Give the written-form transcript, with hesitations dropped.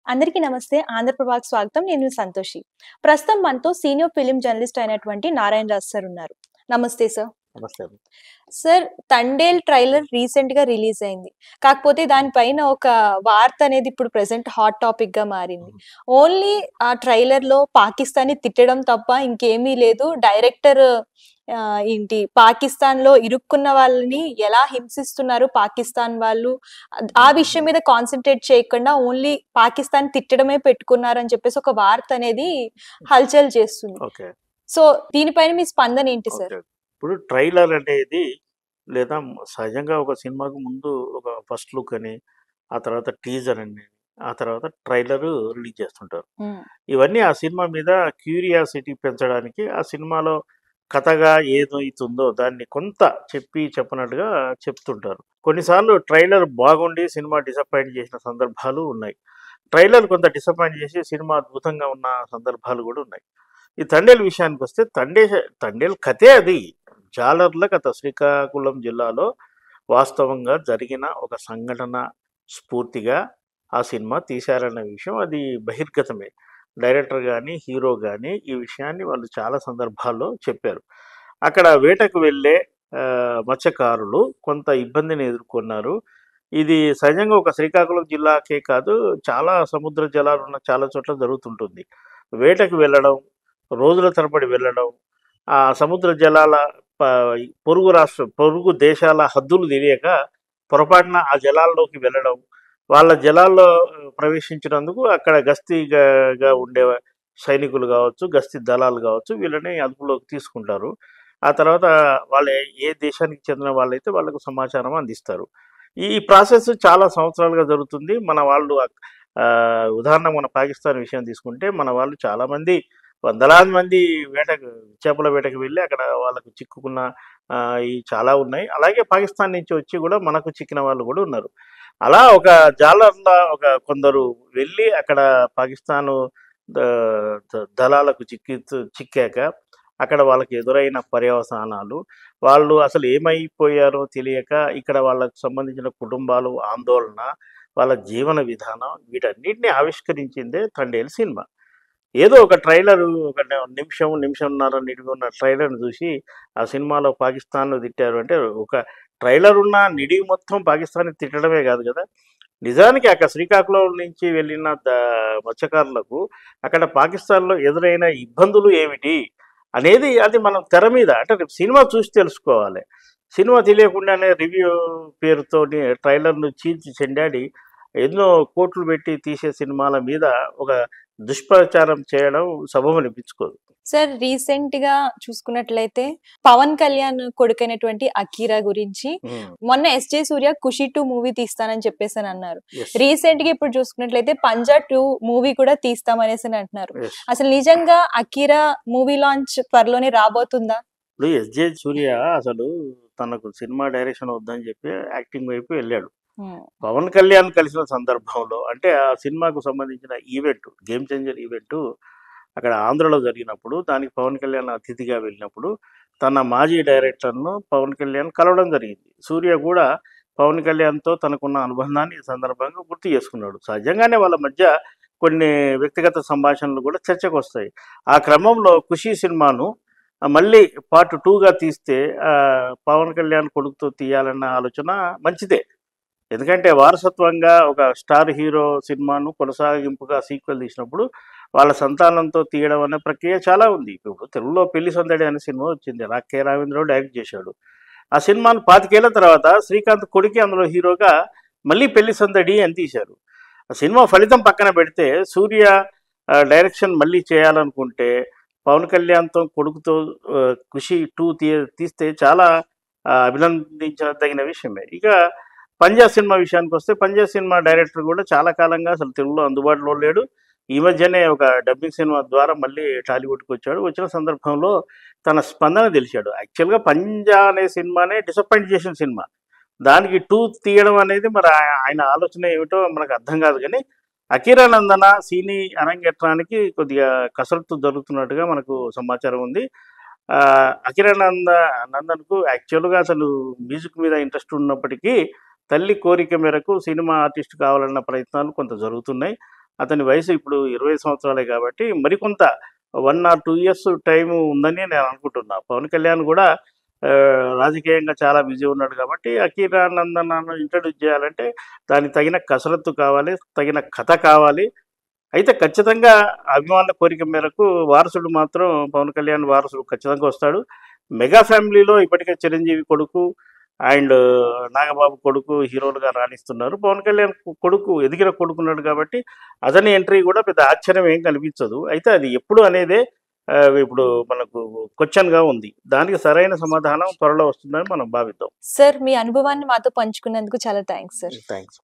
అందరికీ నమస్తే. ఆంధ్రప్రభకి స్వాగతం. నేను మీ సంతోషి. ప్రస్తుతం మనతో సీనియర్ ఫిల్మ్ జర్నలిస్ట్ అయినటువంటి నారాయణ రాజ్ సార్ ఉన్నారు. నమస్తే సార్. నమస్తే అండి. సార్, 'తండేల్' ట్రైలర్ రీసెంట్‌గా రిలీజ్ అయింది. కాకపోతే దానిపైన ఒక వార్త అనేది ఇప్పుడు ప్రెజెంట్ హాట్ టాపిక్‌గా మారింది. ఓన్లీ ఆ ట్రైలర్‌లో పాకిస్తాన్‌ని తిట్టడం తప్ప ఇంకేమీ లేదు. డైరెక్టర్ పాకిస్తాన్‌లో ఇరుక్కున్న వాళ్ళని ఎలా హింసిస్తున్నారు పాకిస్తాన్ వాళ్ళు, ఆ విషయం మీద కాన్సంట్రేట్ చేయకుండా ఓన్లీ పాకిస్తాన్ తిట్టడమే పెట్టుకున్నారని చెప్పేసి ఒక వార్త అనేది హల్చల్ చేస్తుంది. ఓకే. సో, దీనిపైన మీ స్పందన ఏంటి సార్? ఓకే. ఇప్పుడు ట్రైలర్ అనేది లేదా సహజంగా ఒక సినిమాకు ముందు ఒక ఫస్ట్ లుక్ అని, ఆ తర్వాత టీజర్ అని, ఆ తర్వాత ట్రైలరు రిలీజ్ చేస్తుంటారు. హ్మ్. ఇవన్నీ ఆ సినిమా మీద క్యూరియాసిటీ పెంచడానికి, ఆ సినిమాలో కథగా ఏదైతుందో దాన్ని కొంత చెప్పనట్టుగా చెప్తుంటారు. కొన్నిసార్లు ట్రైలర్ బాగుండి సినిమా డిసప్పాయింట్ చేసిన సందర్భాలు ఉన్నాయి. ట్రైలర్ కొంత డిసప్పాయింట్ చేసి సినిమా అద్భుతంగా ఉన్న సందర్భాలు కూడా ఉన్నాయి. ఈ తండేల్ విషయానికొస్తే తండేల్ కథే అది. జాలర్ల కథ. శ్రీకాకుళం జిల్లాలో వాస్తవంగా జరిగిన ఒక సంఘటన స్ఫూర్తిగా ఆ సినిమా తీశారన్న విషయం అది బహిర్గతమే. డైరెక్టర్ గానీ, హీరో గానీ ఈ విషయాన్ని వాళ్ళు చాలా సందర్భాల్లో చెప్పారు. అక్కడ వేటకు వెళ్ళే మత్స్యకారులు కొంత ఇబ్బందిని ఎదుర్కొన్నారు. ఇది సహజంగా ఒక శ్రీకాకుళం జిల్లాకే కాదు, చాలా సముద్ర జలాలున్న చాలా చోట్ల జరుగుతుంటుంది. వేటకు వెళ్ళడం, రోజుల తరబడి వెళ్ళడం, ఆ సముద్ర జలాల ప పొరుగు దేశాల హద్దులు తెలియక పొరపాటున ఆ జలాల్లోకి వెళ్ళడం, వాళ్ళ జలాల్లో ప్రవేశించినందుకు అక్కడ గస్తీగా ఉండే సైనికులు కావచ్చు, గస్తీ దళాలు కావచ్చు, వీళ్ళని అదుపులోకి తీసుకుంటారు. ఆ తర్వాత వాళ్ళు ఏ దేశానికి చెందిన వాళ్ళైతే వాళ్ళకు సమాచారం అందిస్తారు. ఈ ప్రాసెస్ చాలా సంవత్సరాలుగా జరుగుతుంది. మన వాళ్ళు ఉదాహరణకు మన పాకిస్తాన్ విషయం తీసుకుంటే మన వాళ్ళు చాలామంది వందలాది మంది చేపల వేటకు వెళ్ళి అక్కడ వాళ్ళకు చిక్కుకున్న ఈ చాలా ఉన్నాయి. అలాగే పాకిస్తాన్ నుంచి వచ్చి కూడా మనకు చిక్కిన వాళ్ళు కూడా ఉన్నారు. అలా ఒక జాలర్ల కొందరు వెళ్ళి అక్కడ పాకిస్తాను దళాలకు చిక్కాక అక్కడ వాళ్ళకి ఎదురైన పర్యవసానాలు, వాళ్ళు అసలు ఏమైపోయారో తెలియక ఇక్కడ వాళ్ళకు సంబంధించిన కుటుంబాలు ఆందోళన, వాళ్ళ జీవన విధానం వీటన్నిటిని ఆవిష్కరించిందే తండేల్ సినిమా. ఏదో ఒక ట్రైలరు ఒక నిమిషంన్నర నిడివి ఉన్న ట్రైలర్‌ని చూసి ఆ సినిమాలో పాకిస్తాన్‌ను తిట్టారు అంటే, ఒక ట్రైలర్ ఉన్న నిడివి మొత్తం పాకిస్తాన్‌ని తిట్టడమే కాదు కదా! నిజానికి అక్కడ శ్రీకాకుళం నుంచి వెళ్ళిన మత్స్యకారులకు అక్కడ పాకిస్తాన్‌లో ఎదురైన ఇబ్బందులు ఏమిటి అనేది అది మనం తెర మీద అంటే సినిమా చూసి తెలుసుకోవాలి. సినిమా తెలియకుండానే రివ్యూ పేరుతోని ట్రైలర్‌ను చీల్చి చెండాడి ఎన్నో కోట్లు పెట్టి తీసే సినిమాల మీద ఒక దుష్ప్రచారం చేయడం సబబనిపించుకోదు. సార్, రీసెంట్‌గా చూసుకున్నట్లయితే 'పవన్ కళ్యాణ్' కొడుకైనటువంటి 'అకీరా' గురించి మొన్న 'ఎస్.జే. సూర్య' 'ఖుషి 2' మూవీ తీస్తానని చెప్పేసనన్నారు. యెస్. రీసెంట్‌గా ఇప్పుడు చూసుకున్నట్లయితే 'పంజా 2' మూవీ కూడా తీస్తామనేసని అంటున్నారు. యెస్. అసలు నిజంగా 'అకీరా' మూవీ లాంచ్ త్వరలోనే రాబోతుందా? ఇప్పుడు 'ఎస్.జే. సూర్య' అసలు తనకు సినిమా డైరెక్షన్ వద్దని చెప్పి యాక్టింగ్ వైపు వెళ్ళాడు. హ్మ్. పవన్ కళ్యాణ్ కలిసిన సందర్భంలో అంటే ఆ సినిమాకు సంబంధించిన ఈవెంట్, గేమ్ చేంజర్ ఈవెంటు అక్కడ ఆంధ్రలో జరిగినప్పుడు దానికి పవన్ కళ్యాణ్ అతిథిగా వెళ్ళినప్పుడు తన మాజీ డైరెక్టర్‌ను పవన్ కళ్యాణ్ కలవడం జరిగింది. సూర్య కూడా పవన్ కళ్యాణ్‌తో తనకున్న అనుబంధాన్ని ఈ సందర్భంగా గుర్తు చేసుకున్నాడు. సహజంగానే వాళ్ళ మధ్య కొన్ని వ్యక్తిగత సంభాషణలు కూడా చర్చకొస్తాయి. ఆ క్రమంలో 'ఖుషి' సినిమాను మళ్ళీ పార్ట్ 2గా తీస్తే పవన్ కళ్యాణ్ కొడుకుతో తీయాలన్న ఆలోచన మంచిదే. ఎందుకంటే వారసత్వంగా ఒక స్టార్ హీరో సినిమాను కొనసాగింపుగా సీక్వెల్ తీసినప్పుడు వాళ్ళ సంతానంతో తీయడం అనే ప్రక్రియ చాలా ఉంది. ఇప్పుడు తెలుగులో 'పెళ్లి సందడి' అనే సినిమా వచ్చింది. కె. రాఘవేంద్రరావు డైరెక్ట్ చేశాడు. ఆ సినిమాను 25 ఏళ్ల తర్వాత శ్రీకాంత్ కొడుకే అందులో హీరోగా మళ్ళీ 'పెళ్లి సందడి' అని తీశారు. ఆ సినిమా ఫలితం పక్కన పెడితే సూర్య డైరెక్షన్ మళ్ళీ చేయాలనుకుంటే పవన్ కళ్యాణ్‌తో కొడుకుతో 'ఖుషి 2' తీస్తే చాలా అభినందించదగిన విషయమే. ఇక 'పంజా' సినిమా విషయానికొస్తే 'పంజా' సినిమా డైరెక్టర్ కూడా చాలా కాలంగా అసలు తెలుగులో అందుబాటులో లేడు. ఈ మధ్యనే ఒక డబ్బింగ్ సినిమా ద్వారా మళ్ళీ టాలీవుడ్‌కి వచ్చాడు. వచ్చిన సందర్భంలో తన స్పందన తెలిశాడు. యాక్చువల్‌గా 'పంజా' అనే సినిమానే డిసప్పాయింట్ చేసిన సినిమా. దానికి 2 తీయడం అనేది మరి ఆయన ఆలోచన ఏమిటో మనకు అర్థం కాదు గానీ, 'అకిరా నందన' సినీ అరంగేట్రానికి కొద్దిగా కసరత్తు జరుగుతున్నట్టుగా మనకు సమాచారం ఉంది. 'అకిరా నందన్‌కు' యాక్చువల్‌గా అసలు మ్యూజిక్ మీద ఇంట్రెస్ట్ ఉన్నప్పటికీ తల్లి కోరిక మేరకు సినిమా ఆర్టిస్ట్ కావాలన్న ప్రయత్నాలు కొంత జరుగుతున్నాయి. అతని వయసు ఇప్పుడు 20 సంవత్సరాలే కాబట్టి మరికొంత 1 ఆర్ 2 ఇయర్స్ టైం ఉందని నేను అనుకుంటున్నా. పవన్ కళ్యాణ్ కూడా రాజకీయంగా చాలా బిజీ ఉన్నాడు కాబట్టి అఖీరానందన్‌ను ఇంట్రొడ్యూస్ చేయాలంటే దానికి తగిన కసరత్తు కావాలి, తగిన కథ కావాలి. అయితే ఖచ్చితంగా అభిమానుల కోరిక మేరకు వారసుడు మాత్రం పవన్ కళ్యాణ్ వారసుడు ఖచ్చితంగా వస్తాడు. మెగా ఫ్యామిలీలో ఇప్పటికే చిరంజీవి కొడుకు అండ్ నాగబాబు కొడుకు హీరోలుగా రాణిస్తున్నారు. పవన్ కళ్యాణ్ కొడుకు ఎదిగిన కొడుకున్నాడు కాబట్టి అతని ఎంట్రీ కూడా పెద్ద ఆశ్చర్యం ఏం కనిపించదు. అయితే అది ఎప్పుడు అనేదే ఇప్పుడు మనకు క్వెషన్‌గా ఉంది. దానికి సరైన సమాధానం త్వరలో వస్తుందని మనం భావిద్దాం. సార్, మీ అనుభవాన్ని మాతో పంచుకున్నందుకు చాలా థాంక్స్ సార్. థాంక్స్.